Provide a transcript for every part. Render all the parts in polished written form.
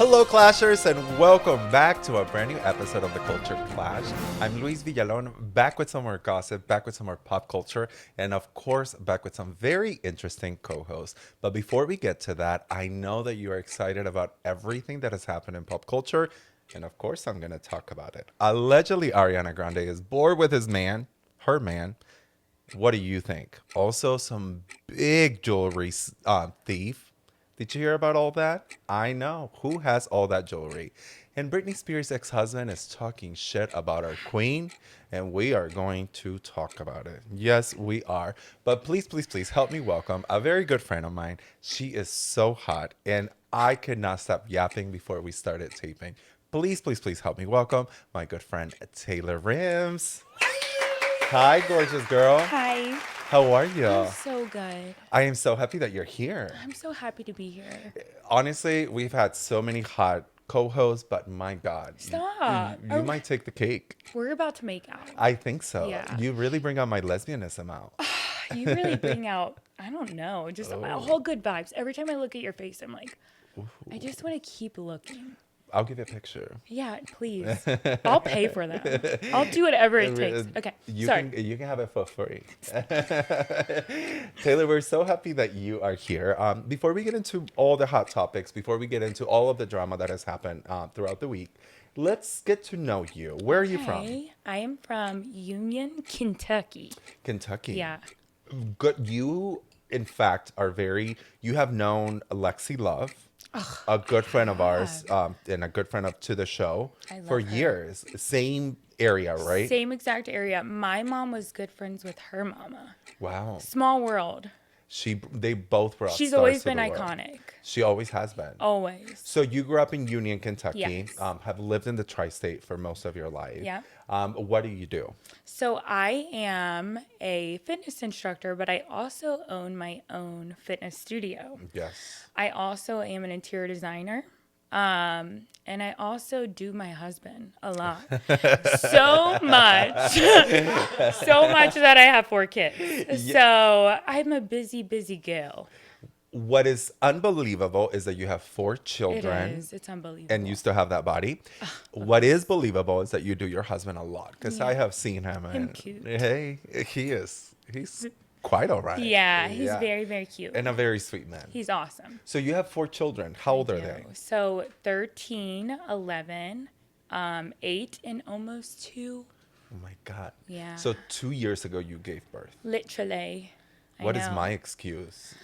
Hello, Clashers, and welcome back to a brand new episode of The Culture Clash. I'm Luis Villalón, back with some more gossip, back with some more pop culture, and of course, back with some very interesting co-hosts. But before we get to that, I know that you are excited about everything that has happened in pop culture, and of course, I'm going to talk about it. Allegedly, Ariana Grande is bored with her man. What do you think? Also, some big jewelry thief. Did you hear about all that? I know. Who has all that jewelry? And Britney Spears' ex-husband is talking shit about our queen, and we are going to talk about it. Yes, we are. But please, please, please help me welcome a very good friend of mine. She is so hot, and I could not stop yapping before we started taping. Please, please, please help me welcome my good friend Taylor Rims. Hi, gorgeous girl. Hi. How are you? I'm so good. I am so happy that you're here. I'm so happy to be here. Honestly, we've had so many hot co-hosts, but my God, Stop. you might take the cake. We're about to make out. I think so. Yeah. You really bring out my lesbianism out. You really bring out, I don't know, just whole good vibes. Every time I look at your face, I'm like, I just want to keep looking. I'll give you a picture. Yeah, please. I'll pay for them. I'll do whatever it takes. Okay, sorry. You can have it for free. Taylor, we're so happy that you are here. Before we get into all the hot topics, before we get into all of the drama that has happened throughout the week, let's get to know you. Where are you from? I am from Union, Kentucky. Kentucky. Yeah. Good. You, in fact, you have known Lexi Love. A good friend of ours, and a good friend to the show for years. Same area, right? Same exact area. My mom was good friends with her mama. Wow. Small world. They both were. She's always been iconic. She always has been. Always. So you grew up in Union, Kentucky. Yes. Have lived in the tri-state for most of your life. Yeah. What do you do? So I am a fitness instructor, but I also own my own fitness studio. Yes. I also am an interior designer. And I also do my husband a lot. So much. So much that I have 4 kids. Yeah. So I'm a busy, busy girl. What is unbelievable is that you have 4 children. It is. It's unbelievable. And you still have that body. What is believable is that you do your husband a lot. Because I have seen him. And cute. Hey, he's quite all right. Yeah, he's very, very cute. And a very sweet man. He's awesome. So you have 4 children. How old are they? So 13, 11, 8, and almost 2. Oh my God. Yeah. So 2 years ago you gave birth. Literally. What is my excuse?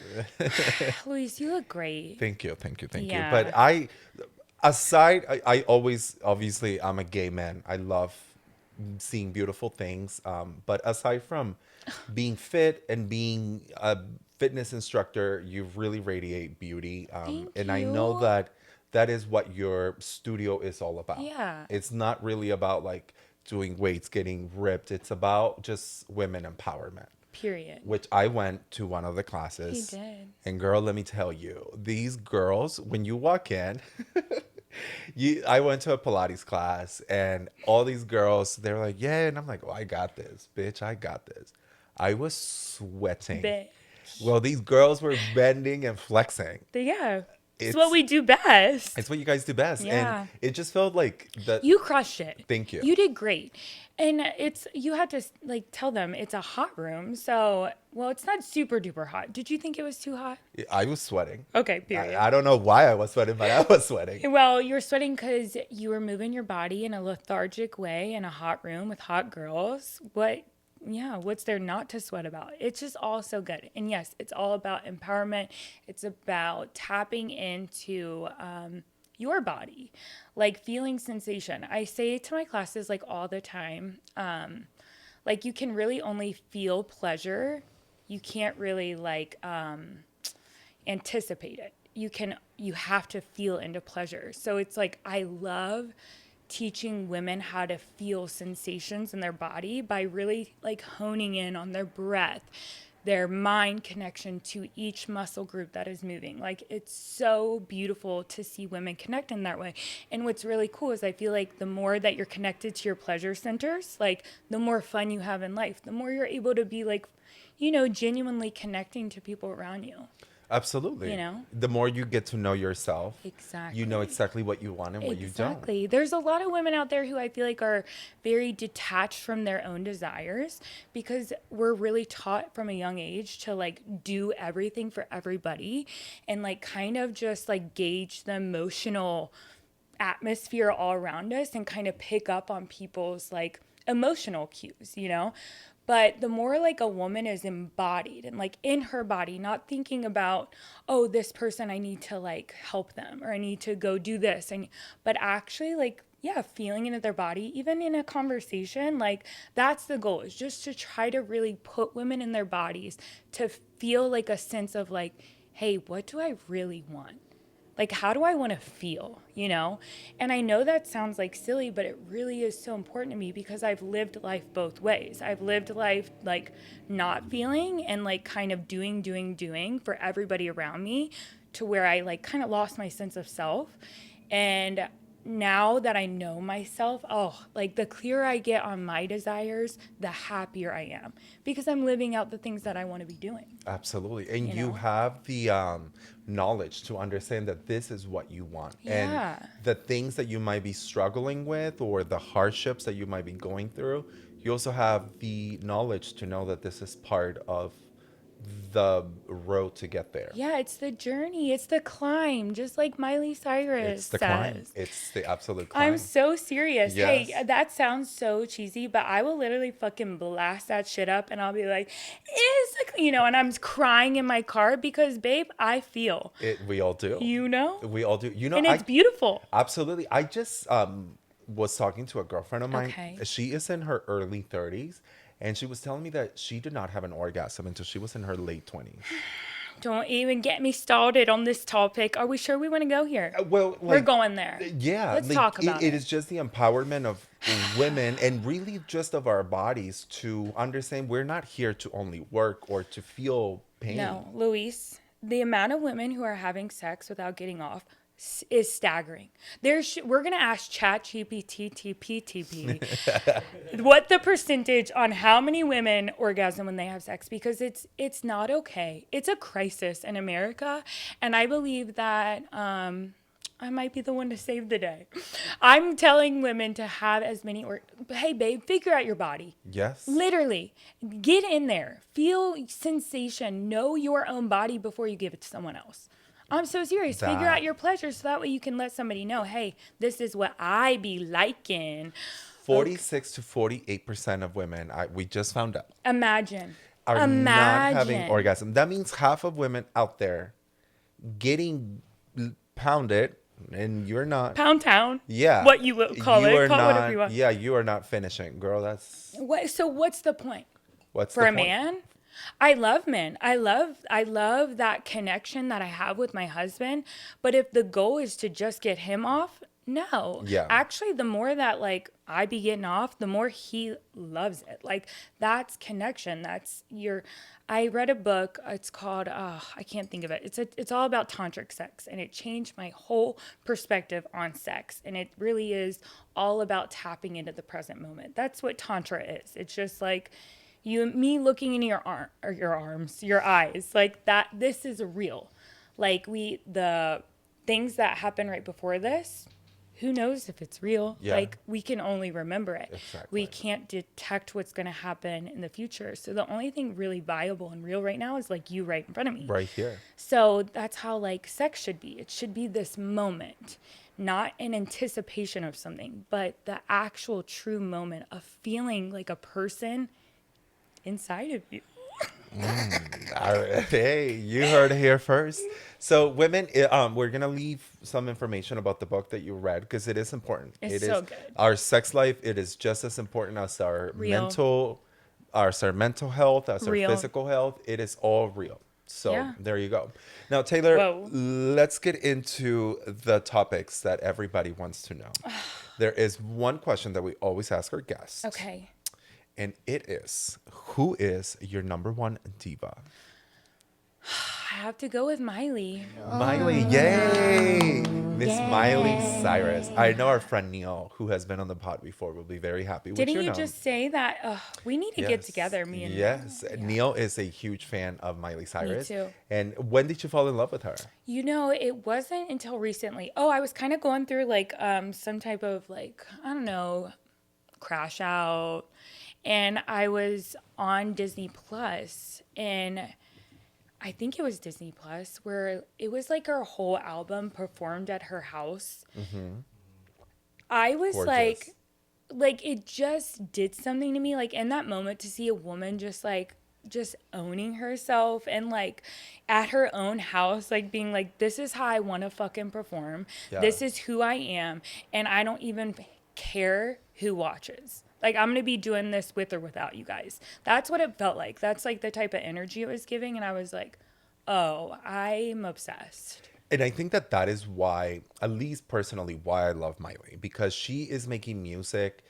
Luis, you look great. Thank you. But I always, obviously, I'm a gay man. I love seeing beautiful things. But aside from being fit and being a fitness instructor, you really radiate beauty. Thank and you. I know that is what your studio is all about. Yeah. It's not really about like doing weights, getting ripped. It's about just women empowerment. Period. Which I went to one of the classes. He did. And girl, let me tell you, these girls, when you walk in, I went to a Pilates class and all these girls, they're like, yeah. And I'm like, oh, I got this, bitch. I got this. I was sweating. Bitch. Well, these girls were bending and flexing. Yeah. It's what we do best. It's what you guys do best. Yeah. And it just felt like that. You crushed it. Thank you. You did great. And you had to like tell them it's a hot room. So, well, it's not super duper hot. Did you think it was too hot? I was sweating. Okay, period. I don't know why I was sweating, but I was sweating. Well, you were sweating because you were moving your body in a lethargic way in a hot room with hot girls. What's there not to sweat about? It's just all so good. And yes, it's all about empowerment. It's about tapping into your body, like feeling sensation. I say to my classes like all the time, like you can really only feel pleasure. You can't really like anticipate it. You have to feel into pleasure. So it's like I love teaching women how to feel sensations in their body by really like honing in on their breath, their mind connection to each muscle group that is moving. Like it's so beautiful to see women connect in that way. And what's really cool is I feel like the more that you're connected to your pleasure centers, like the more fun you have in life, the more you're able to be like, genuinely connecting to people around you. Absolutely. You know? The more you get to know yourself, Exactly. you know exactly what you want and what you don't. Exactly. There's a lot of women out there who I feel like are very detached from their own desires because we're really taught from a young age to like do everything for everybody and like kind of just like gauge the emotional atmosphere all around us and kind of pick up on people's like emotional cues, you know? But the more like a woman is embodied and like in her body, not thinking about, oh, this person, I need to like help them or I need to go do this. And, but actually like, yeah, feeling into their body, even in a conversation, like that's the goal is just to try to really put women in their bodies to feel like a sense of like, hey, what do I really want? Like, how do I want to feel, you know? And I know that sounds like silly, but it really is so important to me because I've lived life both ways. I've lived life like not feeling and like kind of doing for everybody around me to where I like kind of lost my sense of self. And now that I know myself, oh, like the clearer I get on my desires, the happier I am because I'm living out the things that I want to be doing, Absolutely. And you you know? have the knowledge to understand that this is what you want. And Yeah. the things that you might be struggling with or the hardships that you might be going through, you also have the knowledge to know that this is part of the road to get there. Yeah, it's the journey, it's the climb, just like Miley Cyrus It's the climb. says. It's the absolute I'm climb. so serious. Hey, Yes. that sounds so cheesy, but I will literally fucking blast that shit up and I'll be like, it's like, you know, and I'm crying in my car because, babe, I feel, We all do. you know? We all do. And it's beautiful. Absolutely. I just was talking to a girlfriend of mine. Okay. She is in her early 30s, and she was telling me that she did not have an orgasm until she was in her late 20s. Don't even get me started on this topic. Are we sure we want to go here? Well, We're like, going there. yeah, Let's like talk about it it. is just the empowerment of women and really just of our bodies to understand we're not here to only work or to feel pain. No, Luis, the amount of women who are having sex without getting off is staggering. We're going to ask ChatGPT what the percentage on how many women orgasm when they have sex because it's not okay. It's a crisis in America, and I believe that I might be the one to save the day. I'm telling women to have as many hey babe, figure out your body. Yes. Literally, get in there, feel sensation, know your own body before you give it to someone else. I'm so serious. Figure out your pleasure so that way you can let somebody know, hey, this is what I be liking. 46 to 48% of women, we just found out, Imagine. are not having orgasm. That means half of women out there getting pounded, and you're not. Pound town. Yeah. What you will call You it. are Call it not, whatever you want. yeah, you are not finishing, girl. That's So what's the point? what's For the a point? man? I love men. I love that connection that I have with my husband. But if the goal is to just get him off, no. Yeah. Actually, the more that like I be getting off, the more he loves it. Like that's connection. I read a book. It's called I can't think of it. It's all about tantric sex, and it changed my whole perspective on sex. And it really is all about tapping into the present moment. That's what tantra is. It's just like me looking into your eyes, like that. This is real. Like the things that happen right before this, who knows if it's real? Yeah. Like we can only remember it. Exactly. We can't detect what's going to happen in the future. So the only thing really viable and real right now is like you right in front of me. Right here. So that's how like sex should be. It should be this moment, not an anticipation of something, but the actual true moment of feeling like a person inside of you. All right. Hey, you heard it here first. So, women, we're gonna leave some information about the book that you read because it is important. It's It so is good. our sex life. It is just as important as our Real. mental health, as our Real. physical health. It is all real. So Yeah. there you go. Now, Taylor, Whoa. let's get into the topics that everybody wants to know. There is one question that we always ask our guests. Okay. And it is, who is your number one diva? I have to go with Miley. Miley, yay! Miss Miley Yay. Cyrus. I know our friend Neil, who has been on the pod before, will be very happy with Didn't your you name. just say that? We need to get Yes. together, me and Yes. Yeah. Neil is a huge fan of Miley Me Cyrus. too. And when did you fall in love with her? You know, it wasn't until recently. Oh, I was kind of going through like some type of like, I don't know, crash out. And I was on Disney Plus, and I think it was Disney Plus, where it was like her whole album performed at her house. I was Gorgeous. like it just did something to me, like in that moment, to see a woman just owning herself and like at her own house, like being like, this is how I want to fucking perform. Yeah. This is who I am, and I don't even care who watches. Like, I'm gonna be doing this with or without you guys. That's what it felt like. That's like the type of energy it was giving, and I was like, oh, I'm obsessed. And I think that that is why, at least personally, why I love Miley, because she is making music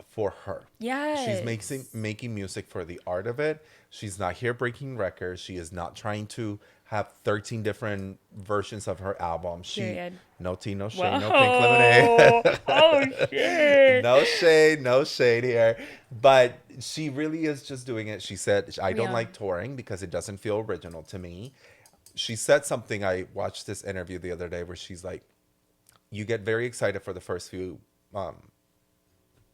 for her. Yes. She's making music for the art of it. She's not here breaking records. She is not trying to have 13 different versions of her album. Period. No tea, no shade, no pink lemonade. Oh shit. No shade here. But she really is just doing it. She said, I don't Yeah. like touring because it doesn't feel original to me. She said something, I watched this interview the other day where she's like, you get very excited for the first few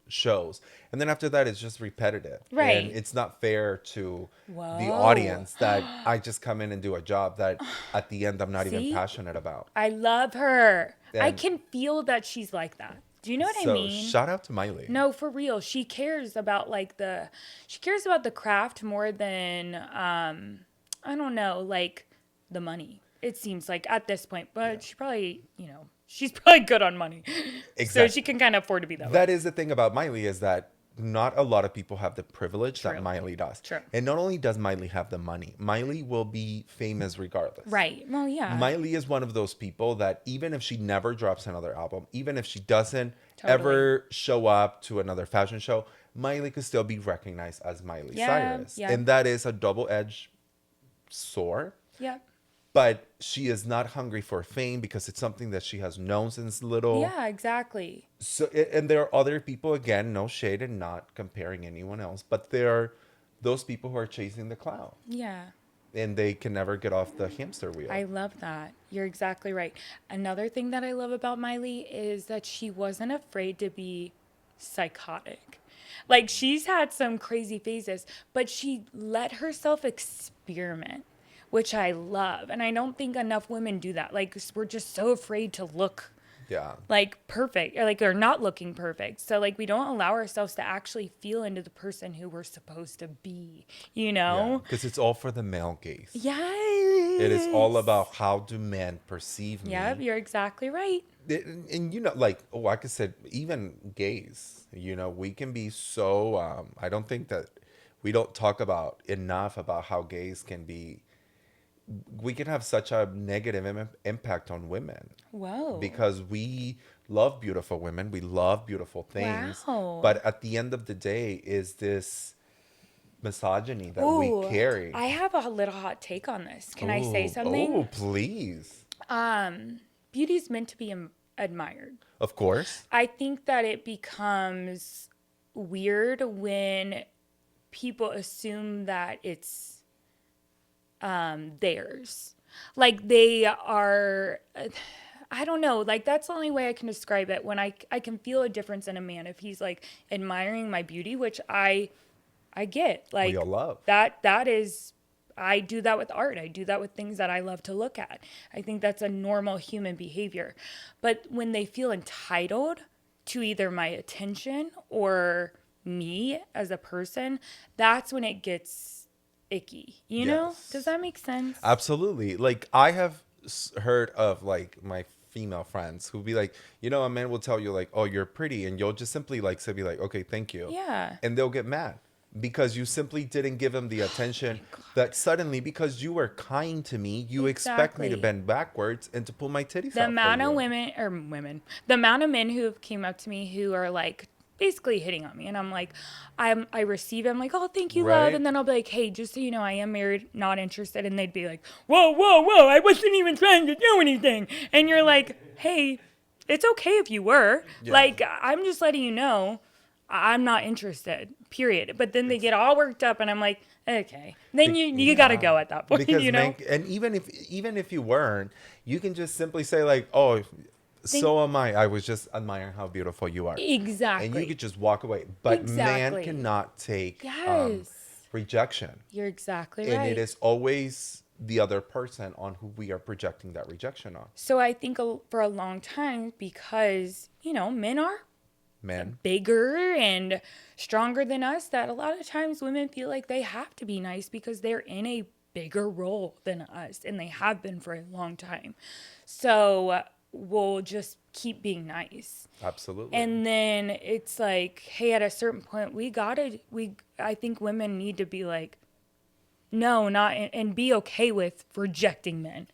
shows, and then after that it's just repetitive, Right. and it's not fair to the Whoa. audience that I just come in and do a job that at the end I'm not even See? passionate about. I love her. I And- can feel that she's like that. Do you know what I So mean? shout out to Miley. No, for real. She cares about she cares about the craft more than I don't know, like the money. It seems like at this point, but she probably, she's probably good on money. So Exactly. she can kind of afford to be that way. That is the thing about Miley, is that not a lot of people have the privilege that True. Miley does. True. And not only does Miley have the money, Miley will be famous regardless. Right. Well, yeah. Miley is one of those people that even if she never drops another album, even if she doesn't Totally. ever show up to another fashion show, Miley could still be recognized as Miley Yeah, Cyrus. yeah. And that is a double-edged sword. Yeah. But she is not hungry for fame because it's something that she has known since little. Yeah, exactly. So, and there are other people, again, no shade and not comparing anyone else, but there are those people who are chasing the cloud Yeah. and they can never get off the hamster wheel. I love that. You're exactly right. Another thing that I love about Miley is that she wasn't afraid to be psychotic. Like, she's had some crazy phases, but she let herself experiment, which I love. And I don't think enough women do that. Like, we're just so afraid to look Yeah. like perfect, or like they're not looking perfect. So like we don't allow ourselves to actually feel into the person who we're supposed to be, Because it's all for the male gaze. Yes. It is all about how do men perceive me. Yep, you're exactly right. And like I said, even gays, we can be so, I don't think that we don't talk about enough about how gays can be, we can have such a negative impact on women. Whoa. Because we love beautiful women, we love beautiful things, Wow. but at the end of the day is this misogyny that we Ooh, carry. I have a little hot take on this. Can I say something? Oh, please. Beauty's meant to be admired. Of course. I think that it becomes weird when people assume that it's theirs. Like they are, I don't know, like that's the only way I can describe it. When I can feel a difference in a man if he's like admiring my beauty, which I get. Like We all love. that is, I do that with art. I do that with things that I love to look at. I think that's a normal human behavior. But when they feel entitled to either my attention or me as a person, that's when it gets icky. You know? Yes. Does that make sense? Absolutely. Like I have heard of like my female friends who be like, a man will tell you like, oh, you're pretty, and you'll just simply like say, be like, okay, thank you. Yeah. And they'll get mad because you simply didn't give them the attention that suddenly, because you were kind to me, you expect me to Exactly. bend backwards and to pull my titties The out amount for of you. women, the amount of men who have came up to me who are like basically hitting on me. And I'm like, I receive it. I'm like, oh, thank you, Right. love. And then I'll be like, hey, just so you know, I am married, not interested. And they'd be like, whoa, whoa, whoa, I wasn't even trying to do anything. And you're like, hey, it's okay if you were. Yeah. Like, I'm just letting you know I'm not interested, period. But then they get all worked up and I'm like, okay. Then you got to go at that point, Because you know? and even if you weren't, you can just simply say like, "Oh, so am I. I was just admiring how beautiful you are." And you Exactly. could just walk away. But man Exactly. cannot take Yes. rejection. You're exactly And right. it is always the other person on who we are projecting that rejection on. So I think for a long time, because, men are Men. bigger and stronger than us, that a lot of times women feel like they have to be nice because they're in a bigger role than us and they have been for a long time. So we'll just keep being nice. Absolutely. And then it's like, hey, at a certain point, I think women need to be like, no, not, and be okay with rejecting men.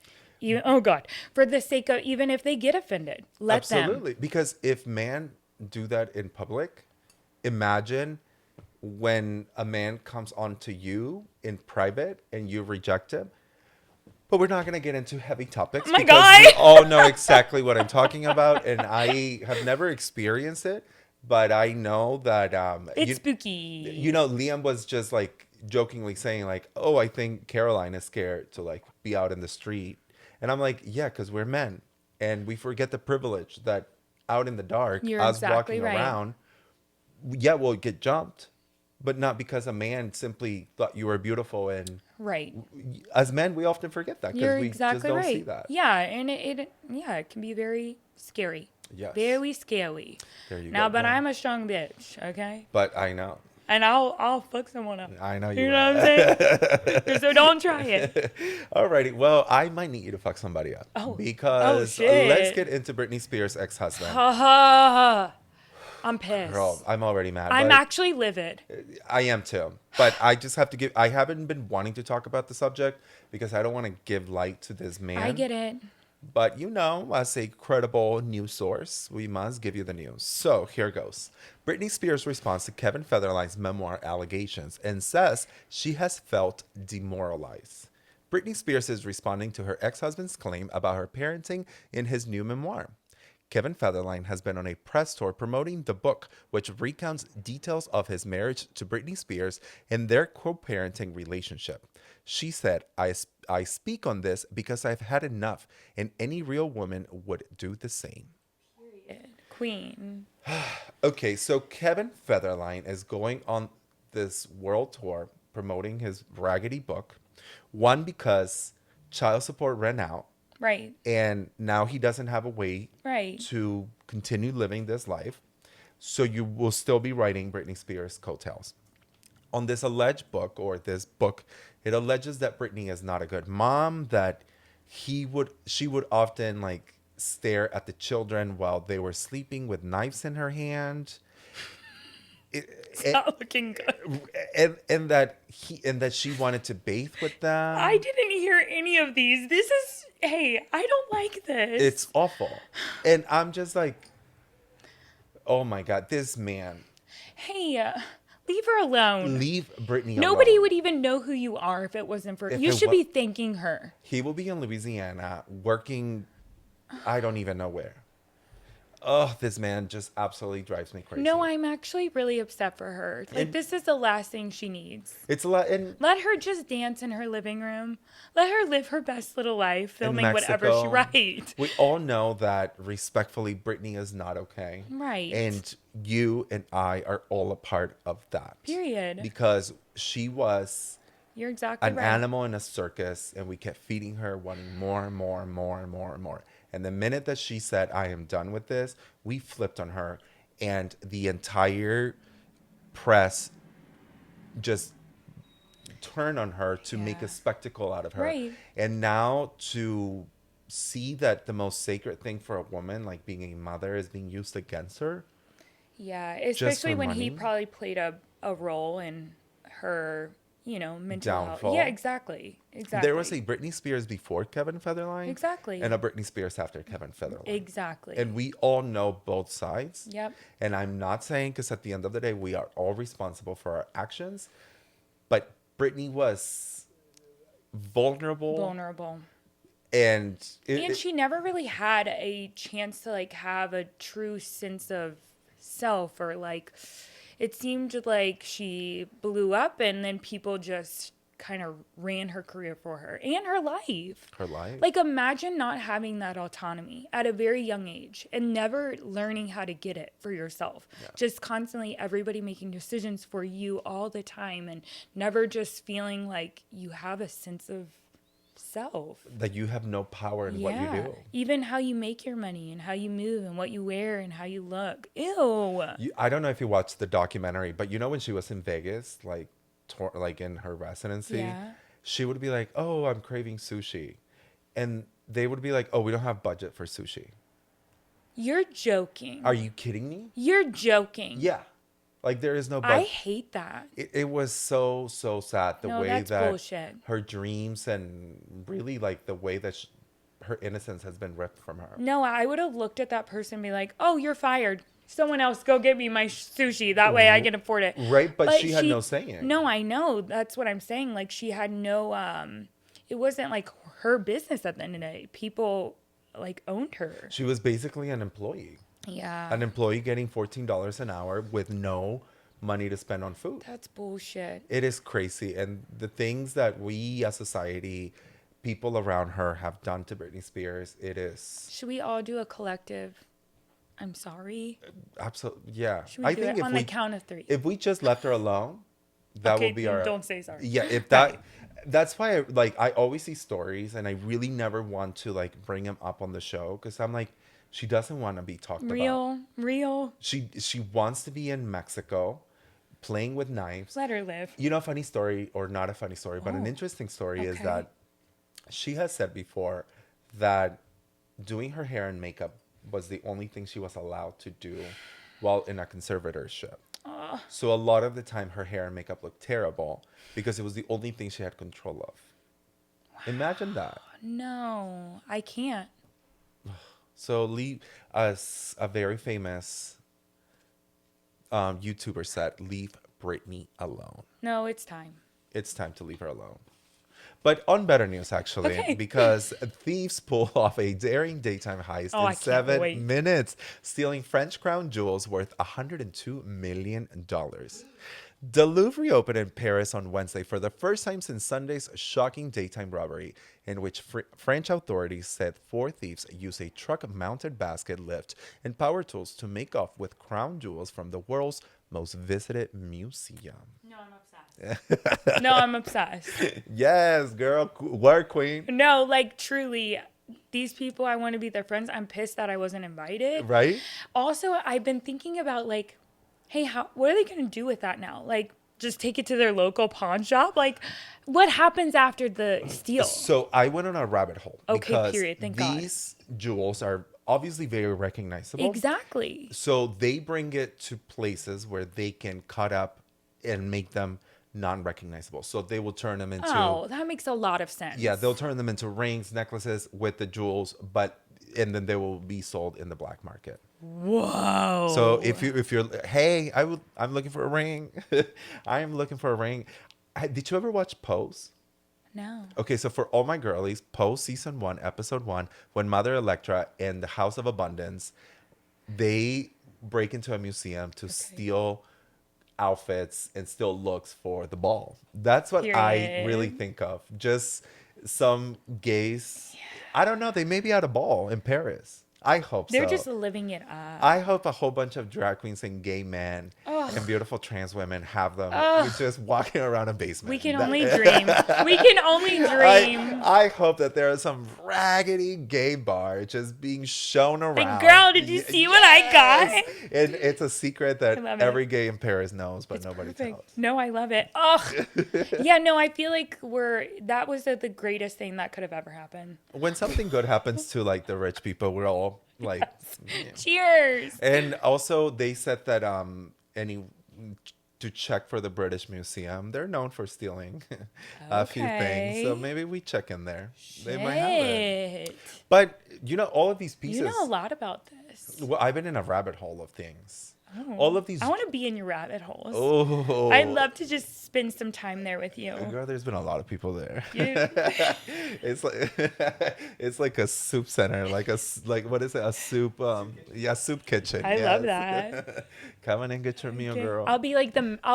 Oh God, for the sake of, even if they get offended, let them. Absolutely. Because if man do that in public, imagine when a man comes on to you in private and you reject him. But we're not going to get into heavy topics Oh my because God. we all know exactly what I'm talking about. And I have never experienced it, but I know that It's spooky. Liam was just like jokingly saying like, "Oh, I think Caroline is scared to like be out in the street." And I'm like, "Yeah, because we're men and we forget the privilege that out in the dark, You're us exactly walking right. around, yeah, we'll get jumped, but not because a man simply thought you were beautiful. And Right. as men, we often forget that You're because we just exactly don't see right. that." Yeah, and it can be very scary. Yes. Very scary. There you Now, go. but Well, I'm a strong bitch, okay? but I know. And I'll fuck someone up. I know You you know will. what I'm saying? So don't try it. Alrighty. Well, I might need you to fuck somebody up. Oh. Because Shit. let's get into Britney Spears' ex-husband. Ha ha. I'm pissed. Girl, I'm already mad. I'm but actually livid. I am too. But I just have to give, I haven't been wanting to talk about the subject because I don't want to give light to this man. I get it. But as a credible news source, we must give you the news. So here goes. Britney Spears responds to Kevin Federline's memoir allegations and says she has felt demoralized. Britney Spears is responding to her ex-husband's claim about her parenting in his new memoir. Kevin Federline has been on a press tour promoting the book, which recounts details of his marriage to Britney Spears and their co-parenting relationship. She said, I speak on this because I've had enough, and any real woman would do the same. Queen. Okay, so Kevin Federline is going on this world tour promoting his raggedy book. One, because child support ran out. Right. And now he doesn't have a way Right. to continue living this life. So you will still be writing Britney Spears coattails. On this alleged book, or this book, it alleges that Britney is not a good mom, that she would often like stare at the children while they were sleeping with knives in her hand. It's not looking good. And that she wanted to bathe with them. I didn't hear any of these. Hey, I don't like this. It's awful. And I'm just like, oh my God, this man. Hey, leave her alone. Leave Britney alone. Nobody would even know who you are if it wasn't for... You should be thanking her. He will be in Louisiana working, I don't even know where. Oh, this man just absolutely drives me crazy. No, I'm actually really upset for her. Like, this is the last thing she needs. It's a lot. And let her just dance in her living room. Let her live her best little life, filming whatever Mexico, she writes. We all know that, respectfully, Britney is not okay. Right. And you and I are all a part of that. Period. Because she was... You're exactly an right. animal in a circus, and we kept feeding her, wanting more and more and more and more and more. And the minute that she said, I am done with this, we flipped on her, and the entire press just turned on her to make a spectacle out of her. Right. And now to see that the most sacred thing for a woman, like being a mother, is being used against her. Yeah, especially when he probably played a role in her, mental downfall. health. Yeah, exactly. Exactly. There was a Britney Spears before Kevin Federline. Exactly. And a Britney Spears after Kevin Federline. Exactly. And we all know both sides. Yep. And I'm not saying, because at the end of the day, we are all responsible for our actions. But Britney was vulnerable. And she never really had a chance to like have a true sense of self, or like it seemed like she blew up and then people just kind of ran her career for her and her life. Like, imagine not having that autonomy at a very young age and never learning how to get it for yourself. Yeah. Just constantly everybody making decisions for you all the time, and never just feeling like you have a sense of self. That you have no power in what you do. Even how you make your money and how you move and what you wear and how you look. Ew. I don't know if you watched the documentary, but when she was in Vegas, like in her residency, she would be like, "Oh, I'm craving sushi," and they would be like, "Oh, we don't have budget for sushi." You're joking. Are you kidding me? You're joking. Yeah. Like, there is no budget. I hate that. It was so sad, the way that's that bullshit. Her dreams and really like the way that her innocence has been ripped from her. No, I would have looked at that person and be like, "Oh, you're fired. Someone else go get me my sushi. That way I can afford it." Right, but she had no say in it. No, I know. That's what I'm saying. Like, she had no, it wasn't like her business at the end of the day. People like owned her. She was basically an employee. Yeah. An employee getting $14 an hour with no money to spend on food. That's bullshit. It is crazy. And the things that we as society, people around her have done to Britney Spears, it is... Should we all do a collective I'm sorry? Absolutely, yeah. Should we do it on the count of 3? If we just left her alone, that would be our... don't say sorry. Yeah, if that... That's why I always see stories, and I really never want to like bring him up on the show, because I'm like, she doesn't want to be talked about. Real. She wants to be in Mexico playing with knives. Let her live. A funny story, or not a funny story, but an interesting story is that she has said before that doing her hair and makeup was the only thing she was allowed to do while in a conservatorship. So a lot of the time her hair and makeup looked terrible because it was the only thing she had control of. Wow. Imagine that. No, I can't. So Lee, as a very famous YouTuber said, leave Britney alone. No, it's time. It's time to leave her alone. But on better news, actually, because thieves pull off a daring daytime heist in 7 minutes, stealing French crown jewels worth $102 million. The Louvre reopened in Paris on Wednesday for the first time since Sunday's shocking daytime robbery, in which French authorities said 4 thieves used a truck-mounted basket lift and power tools to make off with crown jewels from the world's most visited museum. No, I'm obsessed. No, I'm obsessed. Yes, girl. Word queen. No, like, truly, these people, I want to be their friends. I'm pissed that I wasn't invited. Right? Also, I've been thinking about, like, hey, what are they going to do with that now? Like, just take it to their local pawn shop? Like, what happens after the steal? So I went on a rabbit hole. Okay, period. Thank God. These jewels are obviously very recognizable. Exactly. So they bring it to places where they can cut up and make them non-recognizable. So they will turn them into... Oh, that makes a lot of sense. Yeah, they'll turn them into rings, necklaces with the jewels, and then they will be sold in the black market. Whoa. So if you're, hey, I'm looking for a ring. I am looking for a ring. Did you ever watch Pose? No. Okay, so for all my girlies, Pose season 1, episode 1, when Mother Electra in the House of Abundance, they break into a museum to steal outfits and steal looks for the ball. That's what I really think of. Just some gays. Yeah. I don't know. They may be at a ball in Paris. I hope They're just living it up. I hope a whole bunch of drag queens and gay men and beautiful trans women have them just walking around a basement. We can only dream. We can only dream. I hope that there are some raggedy gay bar just being shown around. Like, girl, did you see what I got? And it's a secret that every gay in Paris knows, but nobody tells. No, I love it. Ugh. Yeah, no, I feel like that was the greatest thing that could have ever happened. When something good happens to like the rich people, we're all like, cheers. And also they said that any to check for the British Museum. They're known for stealing a few things, so Okay. maybe we check in there. They might have it. Shit. But you know, all of these pieces. You know a lot about this. Well, I've been in a rabbit hole of things. All of these. I want to be in your rabbit holes. Oh, I'd love to just spend some time there with you. girl, there's been a lot of people there. You- It's like it's like a soup center, like what is it? A soup soup kitchen. I love Yes. that. Come on and get your meal, Okay. girl. I'll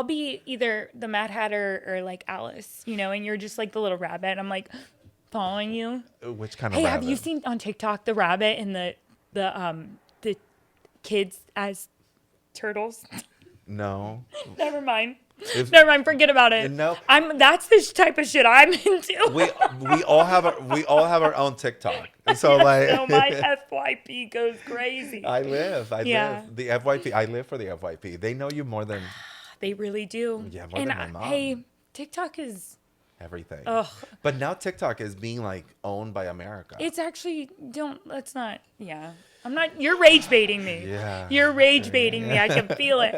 be either the Mad Hatter or like Alice, and you're just like the little rabbit. I'm like following you. Which kind of Hey, rabbit? have you seen on TikTok the rabbit and the kids as turtles? No. Never mind. If- Never mind. Forget about it. No. That's the type of shit I'm into. we all have our own TikTok. So like So my FYP goes crazy. I live. Yeah. The FYP. I live for the FYP. They know you more than They really do. Yeah, more and than my mom. Hey, TikTok is everything. Ugh. But now TikTok is being like owned by America. it's actually let's not I'm not you're rage baiting me. Yeah. You're rage baiting me. I can feel it.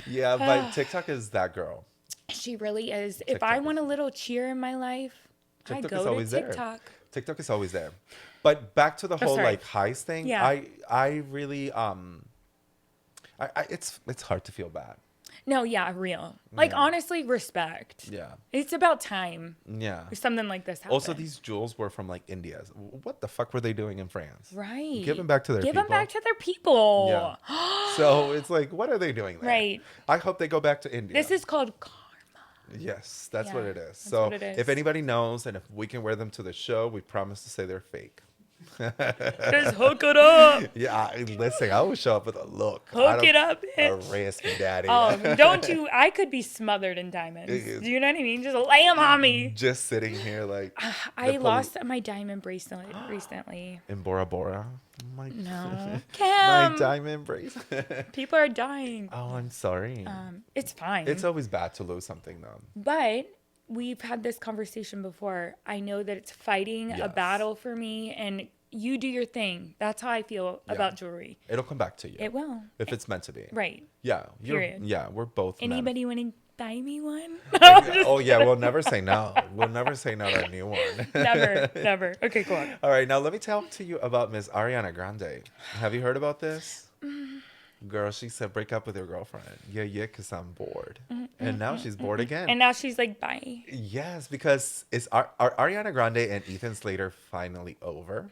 Yeah, but TikTok is that girl. She really is. If TikTok I is- want a little cheer in my life, TikTok I is go to always there. TikTok. TikTok is always there. But back to the whole sorry. like heist thing. Yeah. I really it's hard to feel bad. No, yeah, real. Like honestly, respect. Yeah. It's about time Yeah. something like this happens. Also, these jewels were from like India. What the fuck were they doing in France? right. Give them back to their Give people. them back to their people. Yeah. So it's like, what are they doing there? Right. I hope they go back to India. This is called karma. Yes, that's Yeah, what it is. that's So what it is. if anybody knows and if we can wear them to the show, we promise to say they're fake. Just hook it up. Yeah, listen, I would show up with a look. Hook it up, bitch. Arrest me, daddy. Oh, don't you? I could be smothered in diamonds. Do you know what I mean? Just lay them on me. Just sitting here like I lost my diamond bracelet recently. in Bora Bora. My, No. my Kim, diamond bracelet. people are dying. Oh, I'm sorry. It's fine. It's always bad to lose something though. But we've had this conversation before. I know that it's fighting a Yes. battle for me, and you do your thing. That's how I feel about jewelry. It'll come back to you. It will. If it's meant to be. Right. Yeah. Period. Yeah, we're both men. Anybody want to buy me one? Oh yeah, we'll never say no. We'll never say no to a new one. Never, never. Okay, cool. All right, now let me talk to you about Miss Ariana Grande. Have you heard about this? Girl, she said break up with your girlfriend. Yeah, because I'm bored. And now she's bored again. And now she's like, bye. Yes, because are Ariana Grande and Ethan Slater finally over?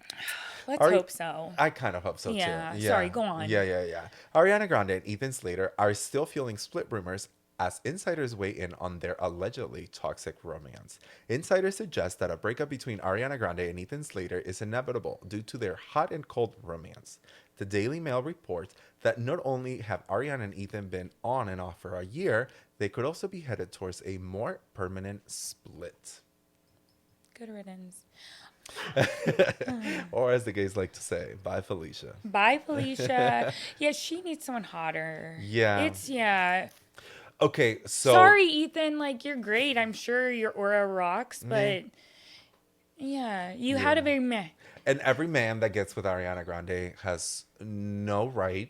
Let's Ari- hope so. I kind of hope so Yeah, too. sorry, go on. Yeah. Ariana Grande and Ethan Slater are still fueling split rumors as insiders weigh in on their allegedly toxic romance. Insiders suggest that a breakup between Ariana Grande and Ethan Slater is inevitable due to their hot and cold romance. The Daily Mail reports that not only have Ariana and Ethan been on and off for a year, they could also be headed towards a more permanent split. Good riddance. Or as the gays like to say, bye Felicia. Bye, Felicia. Yeah, she needs someone hotter. Yeah. Okay, so Sorry, Ethan. Like, you're great. I'm sure your aura rocks, but yeah, you had a very meh. and every man that gets with Ariana Grande has no right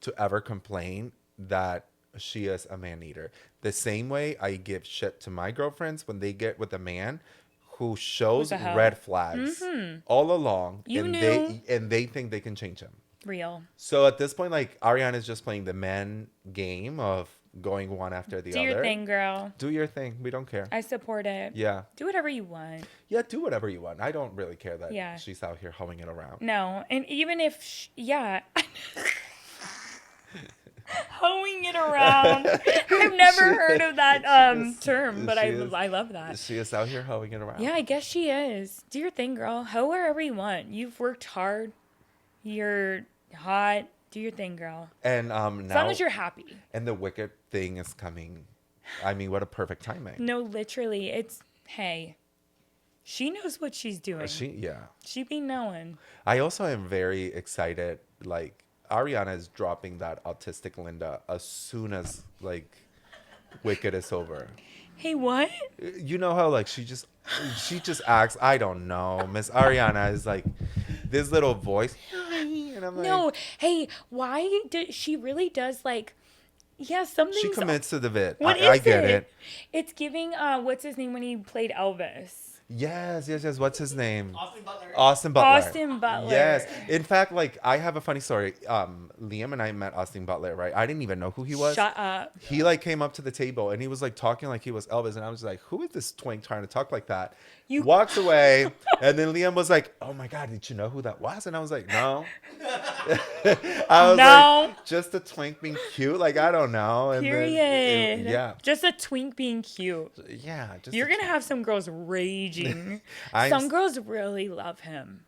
to ever complain that she is a man eater. The same way I give shit to my girlfriends when they get with a man who shows What the hell? red flags all along, You and knew. they think they can change him. Real. So at this point, like Ariana is just playing the men game of going one after the Do other. your thing, girl. Do your thing. We don't care. I support it. Yeah. Do whatever you want. Yeah, do whatever you want. I don't really care that Yeah. she's out here hoeing it around. No, and even if, hoeing it around. I've never heard of that term, but I love that. She is out here hoeing it around. Yeah, I guess she is. Do your thing, girl. Hoe wherever you want. You've worked hard. You're hot. Do your thing, girl. And As now, long as you're happy. and the Wicked thing is coming. I mean, what a perfect timing. No, literally, it's, hey, she knows what she's doing. She be knowing. I also am very excited. Like Ariana is dropping that autistic Linda as soon as like Wicked is over. Hey, what? You know how like she just acts. I don't know. Miss Ariana is like this little voice, and I'm like, No, hey, why did she really does like Yeah, something's She commits to the bit. What is I get it. It's giving what's his name when he played Elvis? Yes. What's his name? Austin Butler. Austin Butler. Austin Butler. Yes. In fact, like I have a funny story. Liam and I met Austin Butler, right? I didn't even know who he was. Shut up. He like came up to the table and he was like talking like he was Elvis, and I was like, who is this twink trying to talk like that? You Walks away, and then Liam was like, oh my God, did you know who that was? And I was like, no. I was No. like, just a twink being cute, like I don't know. And Period. yeah. Just a twink being cute. Yeah. Just You're gonna have some girls raging. I'm Some s- girls really love him.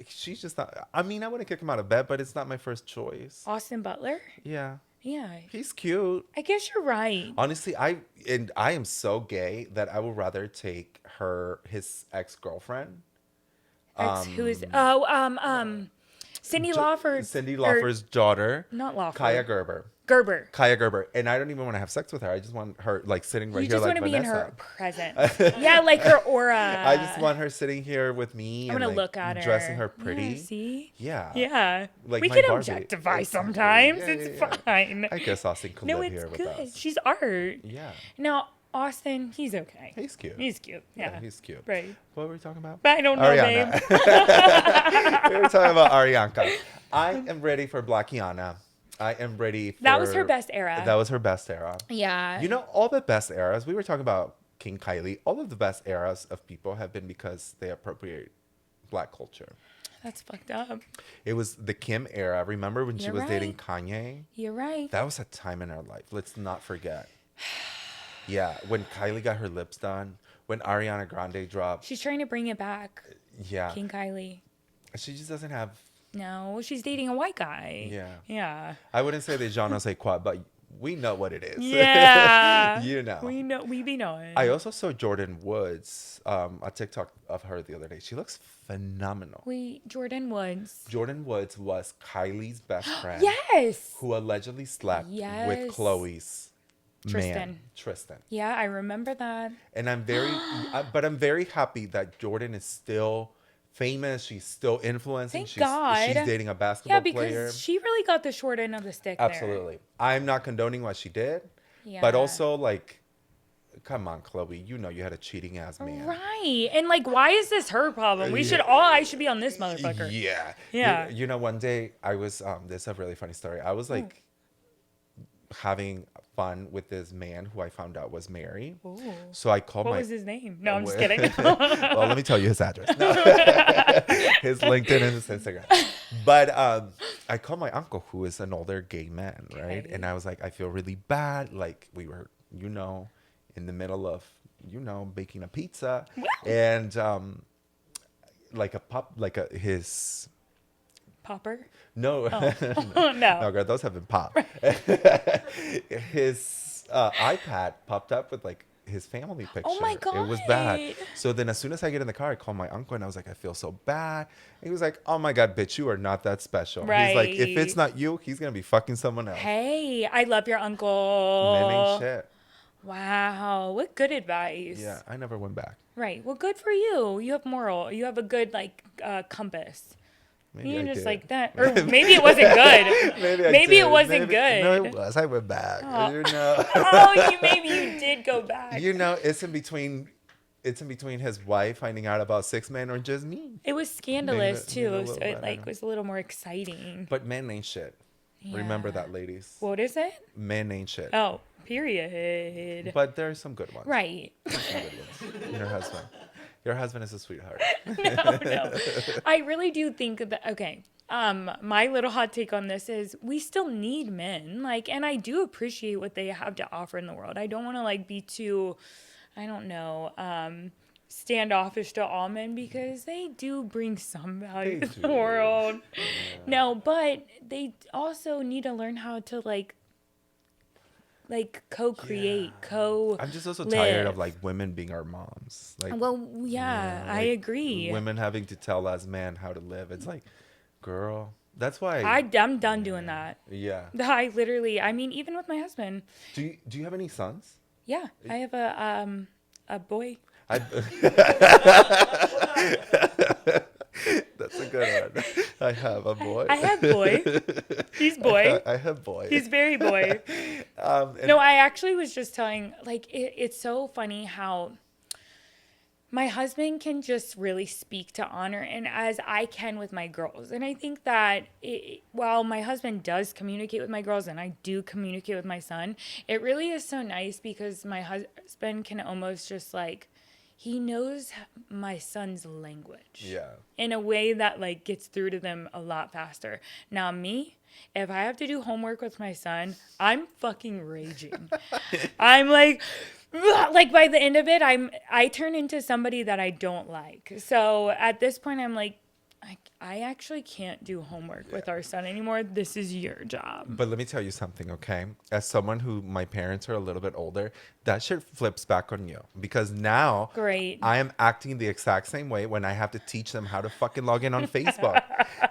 She's just not. I mean, I wouldn't kick him out of bed, but it's not my first choice. Austin Butler? Yeah. Yeah. He's cute. I guess you're right. Honestly, I am so gay that I would rather take his ex-girlfriend. Who is Cindy Lawford. Cindy or- Lauper's daughter. Not Lawford. Kaya Gerber. Gerber. Kaya Gerber. And I don't even want to have sex with her. I just want her like sitting right You here just like want to be in Vanessa. her presence. Yeah, like her aura. I just want her sitting here with me. I'm and gonna like, look at her. dressing her pretty. Yeah, see? Yeah. Yeah. Like we my can Barbie. objectify Exactly. sometimes. Yeah, It's yeah. fine. I guess Austin could No, live it's here with good. us. She's art. Yeah. Now, Austin, he's okay. He's cute. He's cute. Yeah. He's cute. Right. What were we talking about? But I don't know, Ariana. babe. We were talking about Arianka. I am ready for Blackiana. I am ready for... That was her best era. That was her best era. Yeah. You know, all the best eras, we were talking about King Kylie, all of the best eras of people have been because they appropriate Black culture. That's fucked up. It was the Kim era. Remember when she You're was right. dating Kanye? You're right. That was a time in our life. Let's not forget. Yeah, when Kylie got her lips done, when Ariana Grande dropped. She's trying to bring it back. Yeah. King Kylie. She just doesn't have... No, she's dating a white guy. Yeah. Yeah. I wouldn't say the genre say quoi, but we know what it is. Yeah. You know. We be knowing. I also saw Jordan Woods, a TikTok of her the other day. She looks phenomenal. Jordan Woods. Jordan Woods was Kylie's best friend. Yes. Who allegedly slept Yes. with Chloe's Tristan. man, Tristan. Yeah, I remember that. And I'm very happy that Jordan is still famous. She's still influencing. Thank She's God. dating a basketball Yeah, because player. she really got the short end of the stick there. Absolutely. I'm not condoning what she did. Yeah. But also, like, come on, Chloe. You know you had a cheating ass man. Right. And like, why is this her problem? I should be on this motherfucker. Yeah. Yeah. You know, one day I was, this is a really funny story. I was like having fun with this man who I found out was married. Ooh. So I called What my... was his name? No, I'm just kidding. Well, let me tell you his address. No. His LinkedIn and his Instagram. But I called my uncle, who is an older gay man, right? Okay. And I was like, I feel really bad. Like, we were, you know, in the middle of, you know, baking a pizza. And his... Popper? No. Oh, no. No, girl, those haven't popped. His iPad popped up with like his family picture. Oh my It was bad. God. So then as soon as I get in the car, I call my uncle and I was like, I feel so bad. And he was like, oh my God, bitch, you are not that special. He's like, if Right. it's not you, he's going to be fucking someone else. Hey, I love your uncle. Men ain't shit. Wow, what good advice. Yeah, I never went back. Right. Well, good for you. You have moral. You have a good like compass. Maybe You're I just did. like that, or maybe it wasn't good. Maybe it wasn't good. No, it was. I went back. Oh. You know. Oh, maybe you did go back. You know, it's in between his wife finding out about 6 men or just me. It was scandalous Maybe a too, little so bit, it I like know. was a little more exciting. But men ain't shit. Remember Yeah. that, ladies. What is it? Men ain't shit. Oh, period. But there are some good ones. Right. Some good ones. Your husband. Your husband is a sweetheart. No. I really do think that, okay. My little hot take on this is we still need men. Like, and I do appreciate what they have to offer in the world. I don't want to like be too, I don't know, standoffish to all men because they do bring some value They to the do. world. No, but they also need to learn how to like co-create, I'm just also tired of like women being our moms. Like, Well, yeah, I like, agree. Women having to tell us men how to live. It's like, girl, that's why. I'm done doing that. Yeah. I literally, I mean, even with my husband. Do you have any sons? Yeah, I have a boy. That's a good one. I have a boy. I have boy. He's boy. I have boy. He's very boy. And No, I actually was just telling, like, it's so funny how my husband can just really speak to honor, and as I can with my girls. And I think that while my husband does communicate with my girls and I do communicate with my son, it really is so nice because my husband can almost just like, he knows my son's language. Yeah. In a way that like gets through to them a lot faster. Now me, if I have to do homework with my son, I'm fucking raging. I'm like by the end of it, I turn into somebody that I don't like. So at this point, I'm like, I actually can't do homework with our son anymore. This is your job. But let me tell you something, okay? As someone who my parents are a little bit older, that shit flips back on you because now Great. I am acting the exact same way when I have to teach them how to fucking log in on Facebook.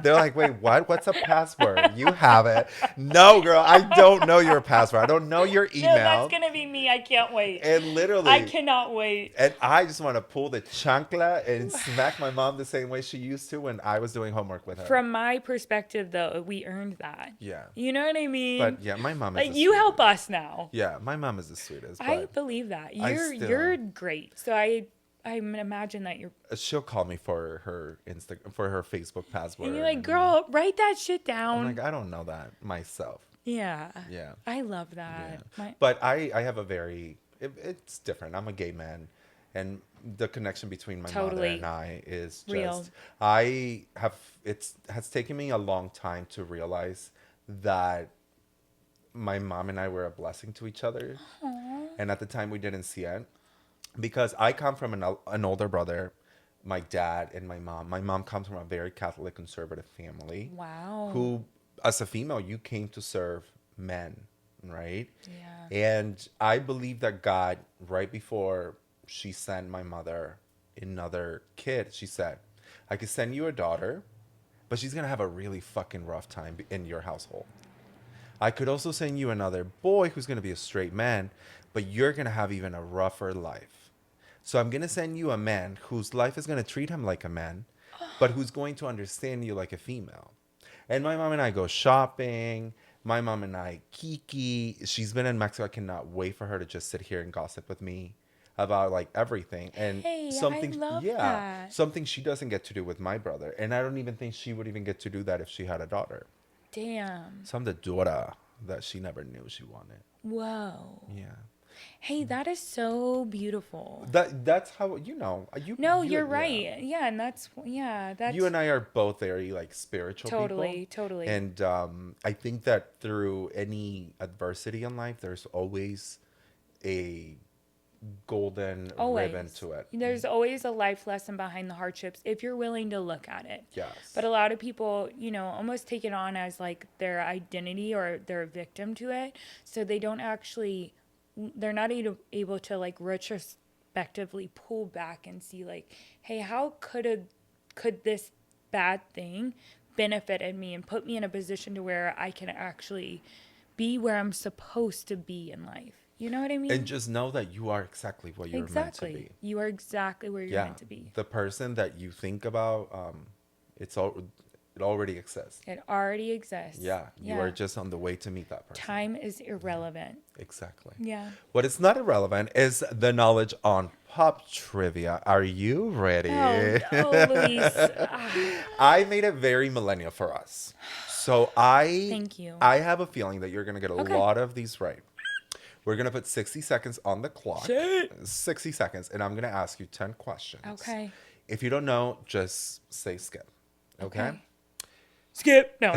They're like, wait, what? What's a password? You have it. No, girl, I don't know your password. I don't know your email. No, that's going to be me. I can't wait. And literally, I cannot wait. and I just want to pull the chancla and smack my mom the same way she used to when I was doing homework with her. From my perspective, though, we earned that. Yeah. You know what I mean? But yeah, my mom is like, you help us now. Yeah, my mom is the sweetest. I believe that. You're great. So I imagine that you're. She'll call me for her for her Facebook password. And you're like, girl, write that shit down. I'm like, I don't know that myself. Yeah. Yeah. I love that. Yeah. But I have a very, it's different. I'm a gay man. And the connection between my mother and I is just, real. It has taken me a long time to realize that my mom and I were a blessing to each other. Aww. And at the time we didn't see it. Because I come from an older brother, my dad and my mom. My mom comes from a very Catholic conservative family. Wow. Who, as a female, you came to serve men, right? Yeah. And I believe that God, right before she sent my mother another kid, she said, I could send you a daughter, but she's going to have a really fucking rough time in your household. I could also send you another boy who's going to be a straight man, but you're going to have even a rougher life. So I'm going to send you a man whose life is going to treat him like a man, but who's going to understand you like a female. And my mom and I go shopping. My mom and I kiki. She's been in Mexico. I cannot wait for her to just sit here and gossip with me about like everything. And hey, something, I love that. something she doesn't get to do with my brother. And I don't even think she would even get to do that if she had a daughter. Damn. So I'm the daughter that she never knew she wanted. Whoa. Yeah. Hey, that is so beautiful. That's how You're right. Yeah, and that's you and I are both very like spiritual totally, people. totally. And I think that through any adversity in life, there's always a golden ribbon to it. There's always a life lesson behind the hardships if you're willing to look at it. Yes. But a lot of people, almost take it on as like their identity or they're a victim to it. So they're not able to like retrospectively pull back and see like, hey, how could this bad thing benefited me and put me in a position to where I can actually be where I'm supposed to be in life. You know what I mean? And just know that you are exactly what you're meant to be. You are exactly where you're meant to be. The person that you think about, it already exists. It already exists. Yeah. You are just on the way to meet that person. Time is irrelevant. Exactly. Yeah. What is not irrelevant is the knowledge on pop trivia. Are you ready? Oh, Luis. I made it very millennial for us. So Thank you. I have a feeling that you're going to get a lot of these right. We're going to put 60 seconds on the clock. Shit. 60 seconds. And I'm going to ask you 10 questions. Okay. If you don't know, just say skip. Okay? Skip. No.